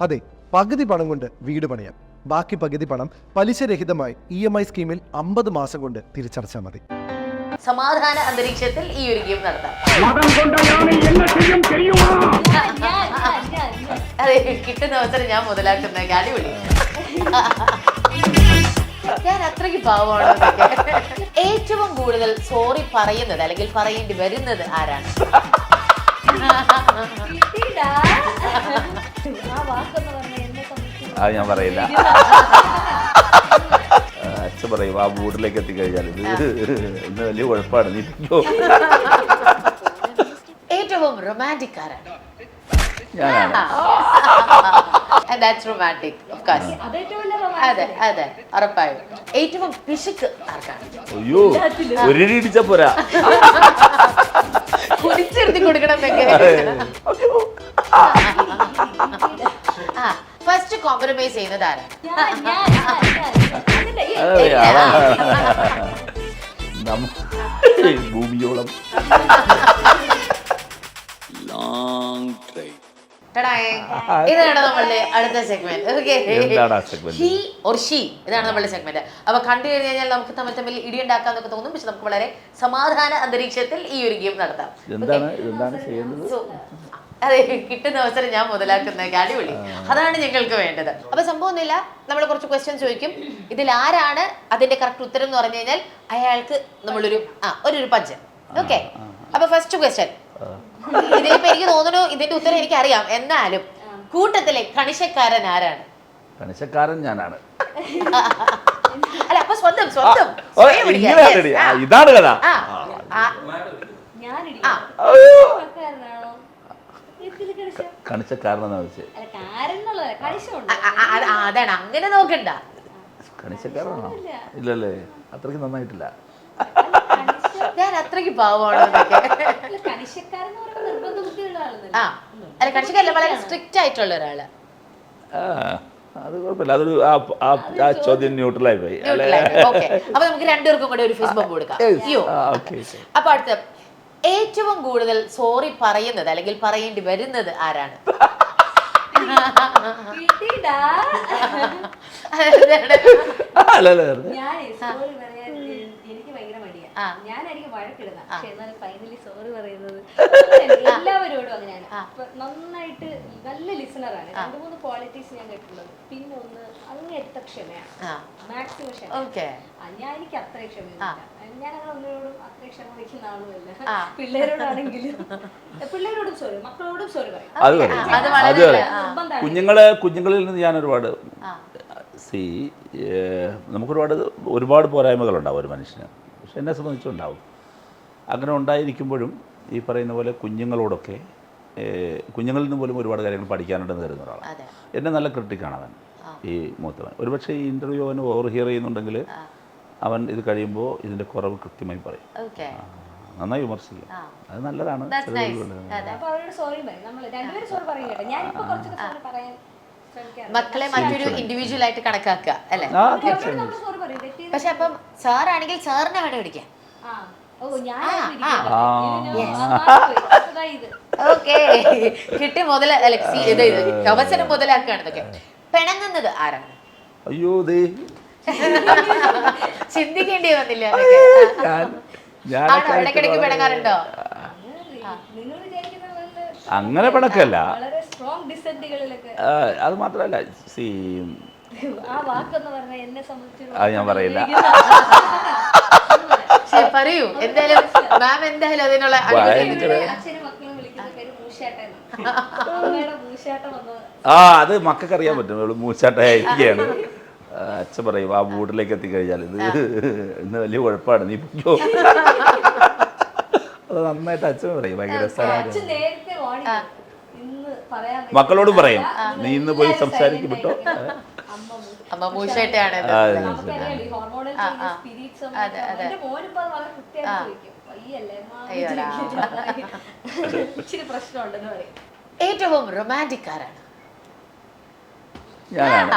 അതെ, പകുതി പണം കൊണ്ട് വീട് പണിയാം. ബാക്കി പകുതി പണം പലിശരഹിതമായി EMI സ്കീമിൽ 50 മാസം കൊണ്ട് തിരിച്ചടച്ചാൽ മതി. സമാധാന അന്തരീക്ഷത്തിൽ ഈ ഒരു ഗെയിം നടത്താം. അതെ, കിട്ടുന്ന അവസരം ഞാൻ മുതലാക്കുന്ന അടിപൊളി. ഞാൻ അത്രയ്ക്ക് പാവമാണോ? ഏറ്റവും കൂടുതൽ സോറി പറയുന്നത് അല്ലെങ്കിൽ പറയേണ്ടി വരുന്നത് ആരാണ്? അത് ഞാൻ പറയില്ല. അച്ഛൻ പറയും ആ വീട്ടിലേക്ക് എത്തിക്കഴിഞ്ഞാൽ ഇത് ഇന്ന് വലിയ കുഴപ്പമാണ്, നീ പിക്കോ. ഏറ്റവും റൊമാൻറ്റിക് ആരാണ്? ഞാനാണ്. That's romantic, of course. അതെ അതെ, ഉറപ്പായും. ഏറ്റവും പിശുക്ക് ആർക്കാണ്? അയ്യോ, ഒരു ഇടിച്ച പോരാ, കുടിച്ചെടുത്തി കൊടുക്കണം. ഫസ്റ്റ് കോംപ്രമൈസ് ചെയ്യുന്നത് ആരാണ്? ഭൂമിയോളം. ഇതാണ് നമ്മളുടെ അടുത്ത സെഗ്മെന്റ്. ഹി ഓർ ഷീ, ഇതാണ് നമ്മളുടെ സെഗ്മെന്റ്. അപ്പൊ കണ്ടു കഴിഞ്ഞാൽ നമുക്ക് തമ്മിൽ ഇടിയുണ്ടാക്കാന്നൊക്കെ തോന്നും, പക്ഷെ നമുക്ക് വളരെ സമാധാന അന്തരീക്ഷത്തിൽ ഈ ഒരു ഗെയിം നടത്താം. അതെ, കിട്ടുന്ന അവസരം ഞാൻ മുതലാക്കുന്ന അടിപൊളി. അതാണ് ഞങ്ങൾക്ക് വേണ്ടത്. അപ്പൊ സംഭവം ഒന്നുമില്ല, നമ്മൾ കുറച്ച് ക്വസ്റ്റ്യൻ ചോദിക്കും. ഇതിൽ ആരാണ് അതിന്റെ കറക്റ്റ് ഉത്തരം എന്ന് പറഞ്ഞു കഴിഞ്ഞാൽ അയാൾക്ക് നമ്മളൊരു ഒരു പഞ്ച്. ഓക്കെ, അപ്പൊ ഫസ്റ്റ് ക്വസ്റ്റ്യൻ. ഇതിലിപ്പോ എനിക്ക് തോന്നുന്നു ഇതിന്റെ ഉത്തരം എനിക്ക് അറിയാം, എന്നാലും കൂട്ടത്തിലെ കണിശക്കാരൻ ആരാണ്? കണിശക്കാരൻ ഞാനാണ്. അല്ല, അപ്പൊ സ്വന്തം ഇതാണ് കഥ. കണിശക്കാരനെന്നാ വെച്ചത്. അതാണ്, അങ്ങനെ നോക്കണ്ട. കണിശക്കാരനാണോ? ഇല്ലല്ലേ, അത്രയ്ക്ക് നന്നായിട്ടില്ല. ഞാൻ അത്രയ്ക്ക് പാവമാണോ? അല്ല, കണിശക്കാരല്ല, വളരെ സ്ട്രിക്റ്റ് ആയിട്ടുള്ള ഒരാള്. അത് കുഴപ്പമില്ല, അതൊരു ആ ചോദ്യം ന്യൂട്രലായി പോയി. അപ്പൊ നമുക്ക് രണ്ടുപേർക്കും കൂടെ ഒരു ഫേസ്ബുക്ക് കൊടുക്കാം. അപ്പൊ അടുത്ത, ഏറ്റവും കൂടുതൽ സോറി പറയുന്നത് അല്ലെങ്കിൽ പറയേണ്ടി വരുന്നത് ആരാണ്? ഞാനായിരിക്കും വഴക്കിടുന്നത്, പക്ഷെ എന്നാൽ ഫൈനലി സോറി പറയുന്നത് എല്ലാവരോടും അങ്ങനെയാണ്. നന്നായിട്ട് നല്ല ലിസണറാണ്. 2-3 ക്വാളിറ്റീസ് ഞാൻ കേട്ടിട്ടുള്ളത്. പിന്നെ ഒന്ന് അങ്ങേറ്റ ക്ഷമയാണ്, മാക്സിമം ക്ഷമ. ഞാൻ എനിക്ക് അത്ര ക്ഷമയില്ല. ഞാൻ അങ്ങനെ ഒന്നിനോടും അത്ര ക്ഷമ വയ്ക്കുന്ന ആളുമല്ല. പിള്ളേരോടാണെങ്കിലും പിള്ളേരോടും സോറി, മക്കളോടും സോറി പറയും. കുഞ്ഞുങ്ങളിൽ നിന്ന് ഞാൻ ഒരുപാട് നമുക്കൊരുപാട് പോരായ്മകളുണ്ടാവും ഒരു മനുഷ്യന്, പക്ഷെ എന്നെ സംബന്ധിച്ചുണ്ടാവും. അങ്ങനെ ഉണ്ടായിരിക്കുമ്പോഴും ഈ പറയുന്ന പോലെ കുഞ്ഞുങ്ങളോടൊക്കെ കുഞ്ഞുങ്ങളിൽ നിന്ന് പോലും ഒരുപാട് കാര്യങ്ങൾ പഠിക്കാനുണ്ടെന്ന് കരുതുന്ന ഒരാളാണ്. എന്നെ നല്ല ക്രിട്ടിക്കാണ് അവൻ, ഈ മൂത്തവൻ. ഒരുപക്ഷെ ഈ ഇൻ്റർവ്യൂ അവന് ഓവർ ഹിയർ ചെയ്യുന്നുണ്ടെങ്കിൽ അവൻ ഇത് കഴിയുമ്പോൾ ഇതിൻ്റെ കുറവ് കൃത്യമായി പറയും, നന്നായി വിമർശിക്കും. അത് നല്ലതാണ്. മക്കളെ മറ്റൊരു ഇൻഡിവിജ്വൽ ആയിട്ട് കണക്കാക്കുക അല്ലേ? പക്ഷെ അപ്പം സാറാണെങ്കിൽ സാറിനെ വേണം പിടിക്കാൻ. കിട്ടി അവസരം മുതലാക്കുകയാണ് ഇതൊക്കെ. പിണങ്ങുന്നത് ആരാണ്? അയ്യോ, ചിന്തിക്കേണ്ടി വന്നില്ല. ഇടയ്ക്കിടയ്ക്ക് പിണങ്ങാറുണ്ടോ? അങ്ങനെ പിണക്കല്ല, അത് മാത്രമല്ല, അത് ഞാൻ പറയില്ല. പറയൂ, എന്തായാലും മാം എന്തായാലും അതിനുള്ള അത് മക്കൾക്ക് അറിയാൻ പറ്റും, മൂച്ചാട്ടായിരിക്കുകയാണ്. അച്ഛൻ പറയും ആ വീട്ടിലേക്ക് എത്തിക്കഴിഞ്ഞാൽ ഇത് ഇന്ന് വലിയ കുഴപ്പമാണ്, നീ പിക്കോ. അത് നന്നായിട്ട് അച്ഛൻ പറയും, ഭയങ്കര രസമാണ്. മക്കളോടും പറയും, നീ ഇന്ന് പോയി സംസാരിക്കും വിട്ടോ. ഏറ്റവും റൊമാൻറ്റിക് ആരാണ്? ഞാനാണ്.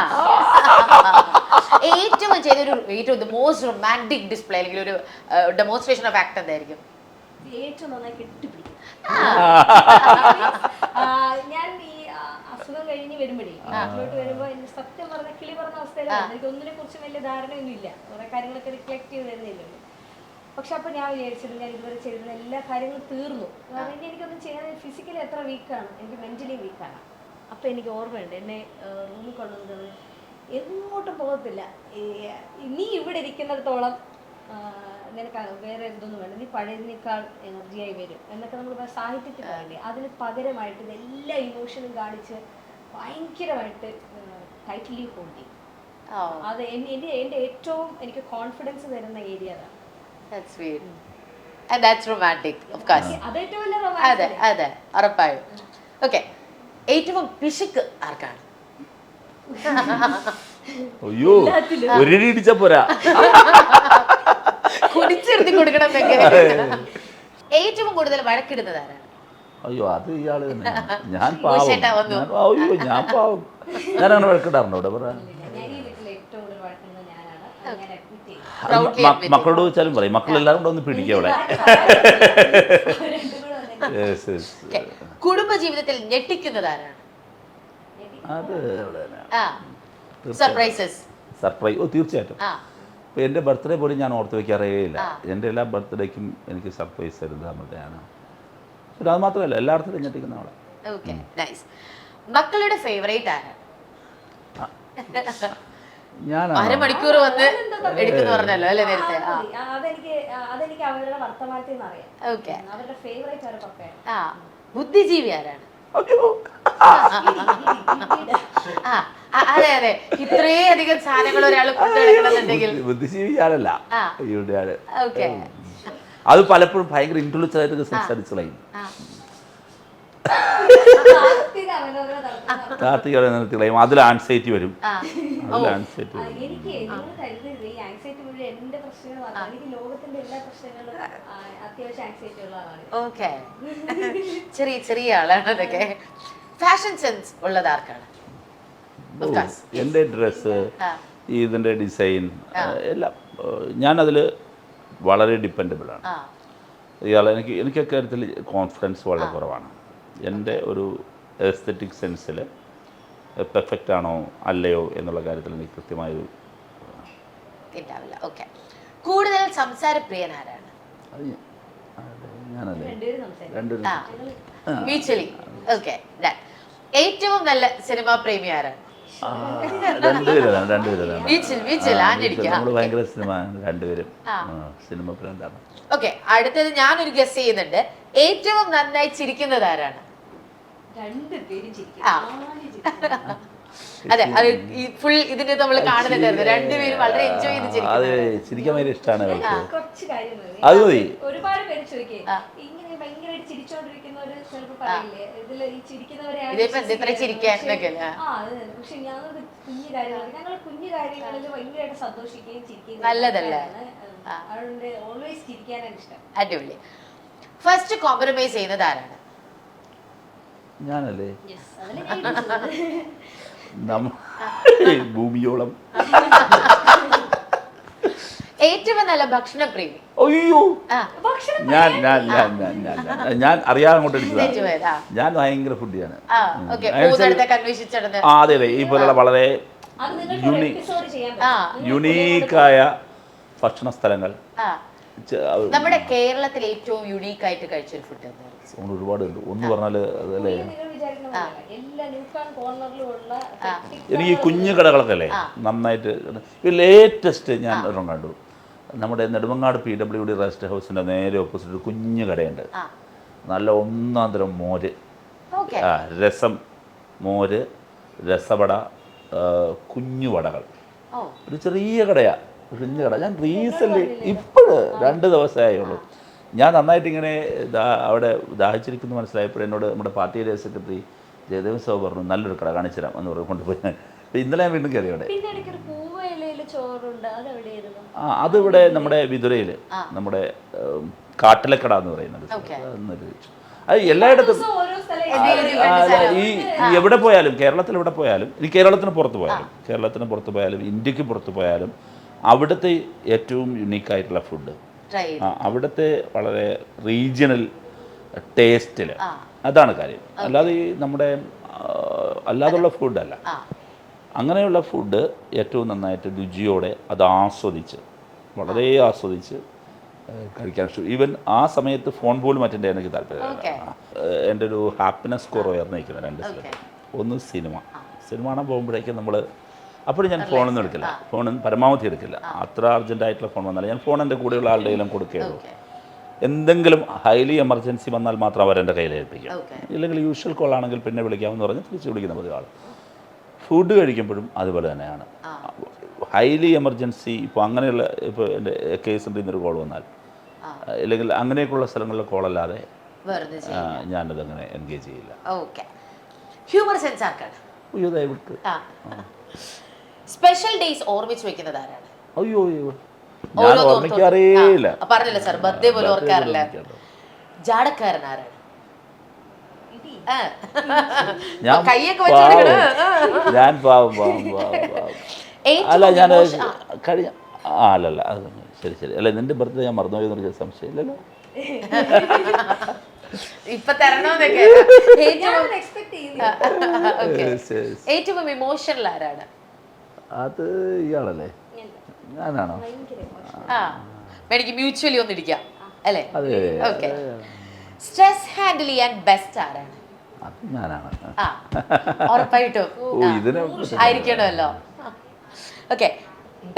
ഏറ്റവും ചെയ്തൊരു മോസ്റ്റ് റൊമാൻറ്റിക് ഡിസ്പ്ലേ അല്ലെങ്കിൽ ഒരു ഡെമോൺസ്ട്രേഷൻ ഓഫ് ആക്ട് എന്തായിരിക്കും? ഏറ്റവും നന്നായി കെട്ടിപ്പിടിക്കും. ഞാൻ ഈ അസുഖം കഴിഞ്ഞ് വരുമ്പോഴേ നാട്ടിലോട്ട് വരുമ്പോൾ എനിക്ക് സത്യം പറഞ്ഞ കിളി പറഞ്ഞ അവസ്ഥയിലാണ്. എനിക്ക് ഒന്നിനെ കുറിച്ച് വലിയ ധാരണയൊന്നും ഇല്ല, കുറെ കാര്യങ്ങളൊക്കെ റിഫ്ലക്ട് ചെയ്ത് വരുന്നില്ലല്ലോ. പക്ഷെ അപ്പോൾ ഞാൻ വിചാരിച്ചത് ഞാൻ ഇതുവരെ ചെയ്തിരുന്ന എല്ലാ കാര്യങ്ങളും തീർന്നു. കാരണം ഇനി എനിക്കൊന്നും ചെയ്യാൻ ഫിസിക്കലി എത്ര വീക്കാണ്, എനിക്ക് മെന്റലി വീക്കാണ്. അപ്പോൾ എനിക്ക് ഓർമ്മയുണ്ട് എന്നെ റൂമിൽ കൊണ്ടുവന്നത് എങ്ങോട്ടും പോകത്തില്ല, നീ ഇവിടെ ഇരിക്കുന്നിടത്തോളം നിനക്ക് വേറെ എന്തൊന്നും വേണ്ട, നീ പഴയതിനേക്കാൾ എനർജിയായി വരും എന്നൊക്കെ നമ്മൾ സാഹിത്യത്തിൽ പറയില്ലേ. അതിന് പകരമായിട്ട് ഇതെല്ലാ ഇമോഷനും കാണിച്ച് ഭയങ്കരമായിട്ട് ടൈറ്റ്ലി ഹോൾഡ് ചെയ്യും. അത് എൻ്റെ ഏറ്റവും എനിക്ക് കോൺഫിഡൻസ് തരുന്ന ഏരിയ അതാണ്. That's sweet. And that's romantic, of course. അതേറ്റവും വലിയ അതെ അതെ ഉറപ്പായും. ഓക്കെ, ഏറ്റവും പിശുക്ക് ആർക്കാണ്? അയ്യോ ഒരു ഇടിച്ച പോരാ, കുടിച്ചിരുത്തി കൊടുക്കണം എന്നൊക്കെ. ഏറ്റവും കൂടുതൽ വഴക്കിടുന്നത് ആരാണ്? അയ്യോ അത് ഇയാള് തന്നെ. ഞാൻ മൂശേട്ടാ വന്നു. അയ്യോ ഞാൻ പാവം, ഞാൻ അങ്ങനെ വഴക്കിടാറുണ്ടോ ഇവിടെ പറയാൻ? ഞാൻ ഈ വീട്ടിൽ ഏറ്റവും കൂടുതൽ വഴക്കുന്നത് ഞാനാണ്. അങ്ങനെ admit ചെയ്യും. Proudly admit മക്കളോട് ചോദിച്ചാലും പറയും, മക്കളെല്ലാവരും കൂടെ ഒന്ന് പിടിക്കുക അവിടെ. രണ്ടും കൂടെ വന്നിട്ട് Yes, yes. Okay. കുടുംബ ജീവിതത്തിൽ ഞെട്ടിക്കുന്നത് ആരാണ്? അത് അവിടെ തന്നെ. സർപ്രൈസസ്. സർപ്രൈസ്, ഓ തീർച്ചയായിട്ടും. ഇപ്പോൾ എൻ്റെ ബർത്ത്ഡേ പോലും ഞാൻ ഓർത്ത് വയ്ക്കാറേ ഇല്ല. എൻ്റെ എല്ലാ ബർത്ത്ഡേക്കും എനിക്ക് സർപ്രൈസ് തരുന്നത് അമൃതയാണ്. പക്ഷെ അത് മാത്രമല്ല, എല്ലായിടത്തും ഞെട്ടിക്കുന്ന ആളാണ്. Okay, nice. മക്കളുടെ ഫേവറേറ്റ് ആരാണ്? ഞാനാണ്. അരമണിക്കൂർ വന്ന് എടുക്കുന്ന പറഞ്ഞല്ലോ അല്ലേ നേരത്തെ? അതെനിക്ക് അവരുടെ വർത്തമാനത്തിൽ നിന്ന് അറിയാം. ഓക്കെ, അവരുടെ ഫേവറേറ്റ് അവരുടെ പപ്പയാണ്. ബുദ്ധിജീവി ആരാണ്? അതെ അതെ, ഇത്രയും അധികം സാധനങ്ങൾ ഒരാൾ കൊണ്ടുനടക്കണമെന്നുണ്ടെങ്കിൽ ബുദ്ധിജീവി ഞാനല്ല, ഇവിടെ ആള്. ഓക്കെ, അത് പലപ്പോഴും ഭയങ്കര ഇൻറ്റലിജന്റ് ആയിട്ട് സംസാരിച്ചു കളയും. കാർത്തിക നിർത്തി കളയും, അതിൽ ആൻസൈറ്റി വരും. എനിക്ക് നിങ്ങൾ കരുതരുത് ഈ ആൻസൈറ്റി മുഴുവൻ എന്റെ പ്രശ്നങ്ങളാണ്. എനിക്ക് ലോകത്തിന്റെ എല്ലാ പ്രശ്നങ്ങളും അത്യാവശ്യം ആൻസൈറ്റി ഉള്ള ആളാണ്. ഓക്കെ, ചെറിയ ചെറിയ ആളാണ് അതൊക്കെ. ഫാഷൻ സെൻസ് ഉള്ളത് ആർക്കാണ്? എൻ്റെ ഡ്രസ്സ്, ഇതിൻ്റെ ഡിസൈൻ എല്ലാം ഞാനതിൽ വളരെ ഡിപ്പെൻഡബിളാണ്. ഇയാൾ എനിക്ക് കാര്യത്തിൽ കോൺഫിഡൻസ് വളരെ കുറവാണ്. എൻ്റെ ഒരു എസ്തെറ്റിക് സെൻസിൽ പെർഫെക്റ്റ് ആണോ അല്ലയോ എന്നുള്ള കാര്യത്തിൽ എനിക്ക് കൃത്യമായൊരു ഉണ്ടാവില്ല. ഓക്കെ, കൂടുതൽ സംസാരപ്രിയൻ ആരാണ്? ഞാനല്ലേ രണ്ടുപേരും സംസാരിക്കും. രണ്ടുപേരും മ്യൂച്വലി. ഓക്കെ, ഏറ്റവും നല്ല സിനിമാ പ്രേമി ആരാണ്? രണ്ടുപേരും മ്യൂച്വൽ ആഞ്ഞടിക്കുക. നമ്മൾ ഭയങ്കര സിനിമ രണ്ടുപേരും സിനിമ പ്രാന്താണ്. ഓക്കെ, അടുത്തത് ഞാനൊരു ഗസ് ചെയ്യുന്നുണ്ട്. ഏറ്റവും നന്നായി ചിരിക്കുന്നത് ആരാണ്? രണ്ടുപേരും ചിരിക്കും. അതെ, അത് ഈ ഫുൾ ഇതിന്റെ നമ്മൾ കാണുന്നുണ്ടായിരുന്നു. രണ്ടുപേരും വളരെ എൻജോയ് ചെയ്ത് അത് ചിരിക്കുന്നത്. ചിരിക്കാൻ ഭയങ്കര ഇഷ്ടമാണ് അവർക്ക്. കുറച്ച് കാര്യം മതി. അത് മതി. ഒരുപാട് പേര് ചോദിക്കേ ഇങ്ങനെ ഭയങ്കരമായിട്ട് ചിരിച്ചോണ്ടിരിക്കുന്നവര് ചിലപ്പോ പറയില്ലേ ഇതില് ഈ ചിരിക്കുന്നവരെയാണ് ഇതിപ്പോ ഇത്ര ചിരിക്കാൻ എന്നൊക്കെ അല്ലേ? പക്ഷെ ഞങ്ങൾ കുഞ്ഞു കാര്യങ്ങൾ ഞങ്ങൾ കുഞ്ഞു കാര്യങ്ങളിൽ ഭയങ്കരമായിട്ട് സന്തോഷിക്കുകയും ചിരിക്കുകയും നല്ലതല്ലേ? അതുകൊണ്ട് ഓൾവേസ് ചിരിക്കാനാണ് ഇഷ്ടം. അടിപൊളി. ഫസ്റ്റ് കോംപ്രമൈസ് ചെയ്യുന്നത് ആരാണ്? ഞാനല്ലേ? Yes, അതില് ഞാൻ ഇരിക്കുന്നത്. ഭൂമിയോളം. ഏറ്റവും നല്ല ഭക്ഷണ പ്രേമി? അയ്യോ, ഭക്ഷണം ഞാൻ അറിയാതെ അങ്ങോട്ട് എടുത്തതാണ്. തെറ്റുപോയതാ. ഞാൻ ഭയങ്കര ഫുഡിയാണ്. ഓക്കെ, മൂന്നിടത്തൊക്കെ അന്വേഷിച്ചിടന്ന്. അതെ അതെ, ഈ പോലുള്ള വളരെ അത് നിങ്ങൾക്ക് ഒരു എപ്പിസോഡ് ചെയ്യാൻ പറ്റും. യുണീക്കായ ഭക്ഷണ സ്ഥലങ്ങൾ നമ്മുടെ കേരളത്തിൽ ഏറ്റവും യുണീക്ക് ആയിട്ട് കഴിച്ചൊരു ഫുഡ് എന്തായിരുന്നു? ഒരുപാടുണ്ട്. ഒന്ന് പറഞ്ഞാൽ അതല്ലേ, നിങ്ങൾ വിചാരിക്കുന്ന പോലെയല്ല. എല്ലാ ന്യൂട്ടൺ കോർണറിലും ഉള്ള എനിക്ക് ഈ കുഞ്ഞു കടകളൊക്കെ അല്ലേ നന്നായിട്ട്. ലേറ്റസ്റ്റ് ഞാൻ ഒരെണ്ണം കണ്ടു. നമ്മുടെ നെടുമങ്ങാട് PWD റെസ്റ്റ് ഹൗസിൻ്റെ നേരെ ഓപ്പോസിറ്റ് ഒരു കുഞ്ഞു കടയുണ്ട്. നല്ല ഒന്നാം തരം മോര്, രസം, മോര്, രസവട, കുഞ്ഞു വടകൾ. ഒരു ചെറിയ കടയാണ്, കുഞ്ഞു കട. ഞാൻ റീസെൻ്റ് ഇപ്പോഴ് 2 ദിവസമായുള്ളൂ. ഞാൻ നന്നായിട്ട് ഇങ്ങനെ അവിടെ ദാഹിച്ചിരിക്കുന്നു മനസ്സിലായപ്പോൾ എന്നോട് നമ്മുടെ പാർട്ടി ഏരിയ സെക്രട്ടറി ജയദേവൻ സാബ് പറഞ്ഞു നല്ലൊരു കട കാണിച്ചു തരാം എന്ന് പറഞ്ഞു കൊണ്ടുപോയി. ഇന്നലെ ഞാൻ വീണ്ടും കയറി അവിടെ. അതിവിടെ നമ്മുടെ വിതുരയിൽ നമ്മുടെ കാട്ടിലക്കട എന്ന് പറയുന്നത്. അത് എല്ലായിടത്തും ഈ എവിടെ പോയാലും, കേരളത്തിൽ എവിടെ പോയാലും, ഇനി കേരളത്തിന് പുറത്ത് പോയാലും ഇന്ത്യക്ക് പുറത്ത് പോയാലും അവിടുത്തെ ഏറ്റവും യുണീക്കായിട്ടുള്ള ഫുഡ്, അവിടുത്തെ വളരെ റീജിയണൽ ടേസ്റ്റിൽ, അതാണ് കാര്യം. അല്ലാതെ ഈ നമ്മുടെ അല്ലാതുള്ള ഫുഡല്ല. ആ അങ്ങനെയുള്ള ഫുഡ് ഏറ്റവും നന്നായിട്ട് രുചിയോടെ അത് ആസ്വദിച്ച് വളരെ ആസ്വദിച്ച് കഴിക്കാൻ ഇഷ്ടം. ഈവൻ ആ സമയത്ത് ഫോൺ പോലും അറ്റൻഡ് ചെയ്യാൻ എനിക്ക് താല്പര്യമില്ല. എൻ്റെ ഒരു ഹാപ്പിനെസ് സ്കോർ ഉയർന്നിരിക്കുന്നത് 2 സ്ഥലത്ത്. ഒന്ന് സിനിമ കാണാൻ പോകുമ്പോഴേക്കും നമ്മൾ അപ്പോഴും ഞാൻ ഫോണൊന്നും എടുക്കില്ല, പരമാവധി എടുക്കില്ല. അത്ര അർജൻറ്റായിട്ടുള്ള ഫോൺ വന്നാൽ ഞാൻ ഫോൺ എൻ്റെ കൂടെയുള്ള ആളുടെ കയ്യിലും കൊടുക്കുകയുള്ളൂ. എന്തെങ്കിലും ഹൈലി എമർജൻസി വന്നാൽ മാത്രം അവരെൻ്റെ കയ്യിൽ ഏൽപ്പിക്കും. ഇല്ലെങ്കിൽ യൂഷ്വൽ കോളാണെങ്കിൽ പിന്നെ വിളിക്കാമെന്ന് പറഞ്ഞ് തിരിച്ച് വിളിക്കുന്ന പതിവാണ്. ഫുഡ് കഴിക്കുമ്പോഴും അതുപോലെ തന്നെയാണ്. ഹൈലി എമർജൻസി ഇപ്പോൾ അങ്ങനെയുള്ള ഇപ്പോൾ എൻ്റെ കേസിൻ്റെ ഇന്നൊരു കോൾ വന്നാൽ ഇല്ലെങ്കിൽ അങ്ങനെയൊക്കെയുള്ള സ്ഥലങ്ങളിലെ കോളല്ലാതെ ഞാനതങ്ങനെ എൻഗേജ് ചെയ്യില്ല. ഹ്യൂമർ സെൻസ് ആർക്കാണ്? അയ്യോ ദയവിട്ട് സ്പെഷ്യൽ ഡേയ്സ് ഓർമ്മിച്ച് വെക്കുന്നത് ആരാണ്? അയ്യോ ഞാൻ ഓർമ്മിക്കാറില്ല. പറഞ്ഞല്ലോ സാർ, ബർത്ത്ഡേ പോലും ഓർക്കാറില്ല. ജാടക്കാരൻ ആരാണ്? ഞാൻ അല്ല ഞാൻ കഴിഞ്ഞ അല്ലല്ല അത് ശരി അല്ല നിന്റെ ബർത്ത്ഡേ ഞാൻ മറന്നുപോയി എന്നൊരു സംശയമില്ലല്ലോ. ഏറ്റവും ഇമോഷണൽ ആരാണ്? അത് ഇയാളല്ലേ? ഞാനാണോ? എനിക്ക് മ്യൂച്വലി ഒന്ന് ഇരിക്കാം അല്ലേ? ഓക്കെ. സ്ട്രെസ് ഹാൻഡിൽ ചെയ്യാൻ ബെസ്റ്റ് ആരാണ്? അത് ഞാനാണ്. ഉറപ്പായിട്ടും ആയിരിക്കണമല്ലോ. Okay.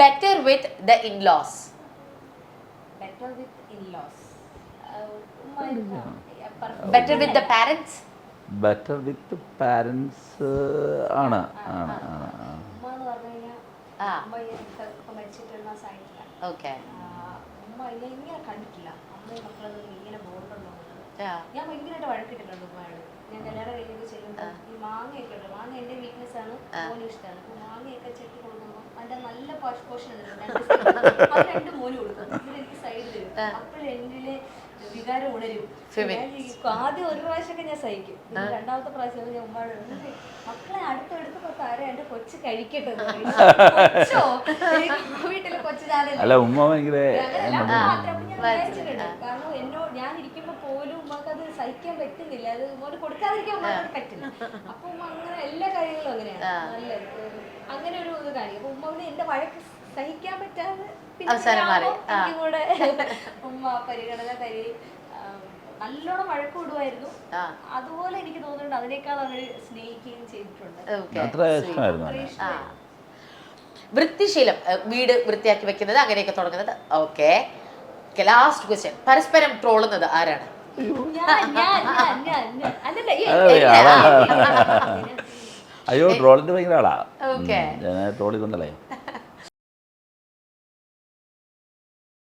Better with the in laws? Better with the parents? Better with parents ആണ്. ഞാൻ ഭയങ്കരമായിട്ട് വഴക്കിട്ടിട്ടുണ്ട് ഉമ്മയോട്. ഞാൻ കല്യാണം കഴിഞ്ഞൊക്കെ ചെയ്യുമ്പോൾ ഈ മാങ്ങയൊക്കെ ഉണ്ട്, മാങ്ങ എൻ്റെ വീക്ക്നെസ് ആണ്, മോനും ഇഷ്ടമാണ്. അപ്പോൾ മാങ്ങയൊക്കെ ചെട്ടി കൊടുക്കുമ്പോൾ അതിൻ്റെ നല്ല പോർഷൻ അത് 2 മോനും കൊടുക്കും. ഇവരെനിക്ക് സൈഡ് തരും. അപ്പോഴെന്നിലെ വികാരം ഉണരും. ആദ്യം ഒരു പ്രാവശ്യമൊക്കെ ഞാൻ സഹിക്കും. രണ്ടാമത്തെ പ്രാവശ്യം ഞാൻ ഉമ്മയോട് മക്കളെ അടുത്തടുത്ത് താര എൻ്റെ കൊച്ച് കഴിക്കട്ടെ വീട്ടിലെ കൊച്ചു അല്ല ഉമ്മ ഭയങ്കര കാരണം എന്നോട് ഞാൻ ഇരിക്കുമ്പോ പോലും ഉമ്മക്ക് അത് സഹിക്കാൻ പറ്റുന്നില്ല. അത് ഉമ്മോട് കൊടുക്കാതിരിക്കാൻ ഉമ്മക്ക് പറ്റില്ല. അപ്പൊ ഉമ്മ അങ്ങനെ എല്ലാ കാര്യങ്ങളും അങ്ങനെയാണ്. നല്ല അങ്ങനെ ഒരു ഇത് കാണിക്കും. അപ്പൊ ഉമ്മ എന്റെ വഴക്ക് സഹിക്കാൻ പറ്റാതെ കൂടെ ഉമ്മ പരിഗണന തരി നല്ലോണം വഴക്ക് വിടുമായിരുന്നു. അതുപോലെ എനിക്ക് തോന്നുന്നുണ്ട് അതിനേക്കാൾ അവർ സ്നേഹിക്കുകയും ചെയ്തിട്ടുണ്ട്. വൃത്തിശീലം, വീട് വൃത്തിയാക്കി വെക്കുന്നത്, അങ്ങനെയൊക്കെ തുടങ്ങുന്നത്. ഓക്കെ. ലാസ്റ്റ് ക്വസ്റ്റ്യൻ, പരസ്പരം ട്രോളുന്നത് ആരാണ്? അയ്യോ ട്രോളിന്റെ ഭയങ്കര ആളാ. ട്രോളി കൊണ്ടല്ലേ